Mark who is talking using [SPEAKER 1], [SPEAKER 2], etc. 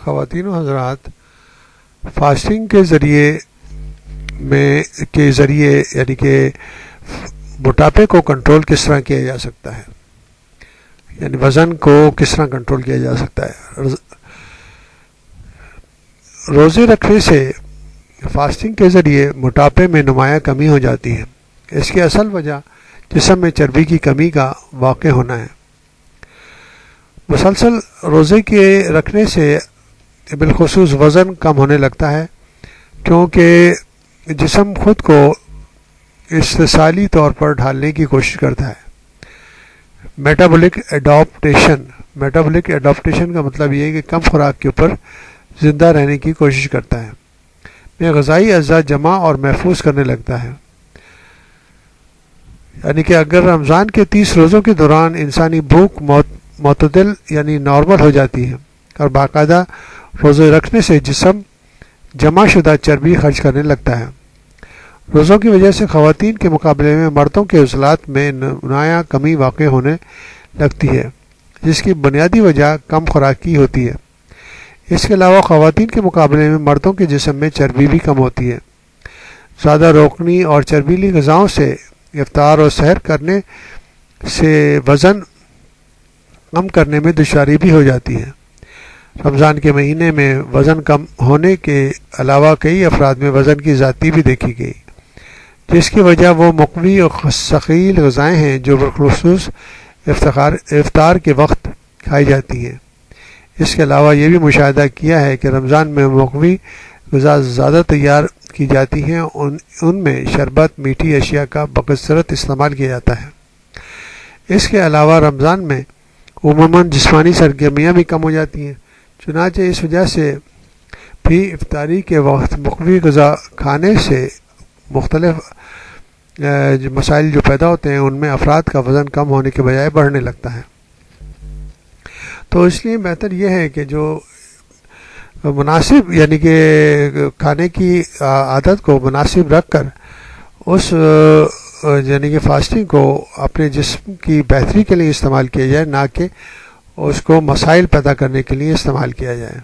[SPEAKER 1] خواتین و حضرات، فاسٹنگ کے ذریعے یعنی کہ موٹاپے کو کنٹرول کس طرح کیا جا سکتا ہے، یعنی وزن کو کس طرح کنٹرول کیا جا سکتا ہے۔ روزے رکھنے سے فاسٹنگ کے ذریعے موٹاپے میں نمایاں کمی ہو جاتی ہے۔ اس کی اصل وجہ جسم میں چربی کی کمی کا واقع ہونا ہے۔ مسلسل روزے کے رکھنے سے بالخصوص وزن کم ہونے لگتا ہے، کیونکہ جسم خود کو استحصالی طور پر ڈھالنے کی کوشش کرتا ہے۔ میٹابولک ایڈاپٹیشن کا مطلب یہ ہے کہ کم خوراک کے اوپر زندہ رہنے کی کوشش کرتا ہے، میں غذائی اجزاء جمع اور محفوظ کرنے لگتا ہے۔ یعنی کہ اگر رمضان کے 30 روزوں کے دوران انسانی بھوک معتدل یعنی نارمل ہو جاتی ہے اور باقاعدہ روزے رکھنے سے جسم جمع شدہ چربی خرچ کرنے لگتا ہے۔ روزوں کی وجہ سے خواتین کے مقابلے میں مردوں کے عضلات میں نمایاں کمی واقع ہونے لگتی ہے، جس کی بنیادی وجہ کم خوراکی ہوتی ہے۔ اس کے علاوہ خواتین کے مقابلے میں مردوں کے جسم میں چربی بھی کم ہوتی ہے۔ زیادہ روکنی اور چربیلی غذاؤں سے افطار اور سحر کرنے سے وزن کم کرنے میں دشواری بھی ہو جاتی ہے۔ رمضان کے مہینے میں وزن کم ہونے کے علاوہ کئی افراد میں وزن کی زیادتی بھی دیکھی گئی، جس کی وجہ وہ مقوی اور ثقیل غذائیں ہیں جو بالخصوص افطار کے وقت کھائی جاتی ہیں۔ اس کے علاوہ یہ بھی مشاہدہ کیا ہے کہ رمضان میں مقوی غذا زیادہ تیار کی جاتی ہیں، ان میں شربت، میٹھی اشیاء کا بکثرت استعمال کیا جاتا ہے۔ اس کے علاوہ رمضان میں عموماً جسمانی سرگرمیاں بھی کم ہو جاتی ہیں، چنانچہ اس وجہ سے بھی افطاری کے وقت مقوی غذا کھانے سے مختلف مسائل جو پیدا ہوتے ہیں ان میں افراد کا وزن کم ہونے کے بجائے بڑھنے لگتا ہے۔ تو اس لیے بہتر یہ ہے کہ جو مناسب یعنی کہ کھانے کی عادت کو مناسب رکھ کر اس یعنی کہ فاسٹنگ کو اپنے جسم کی بہتری کے لیے استعمال کیا جائے، نہ کہ اس کو مسائل پیدا کرنے کے لیے استعمال کیا جائے۔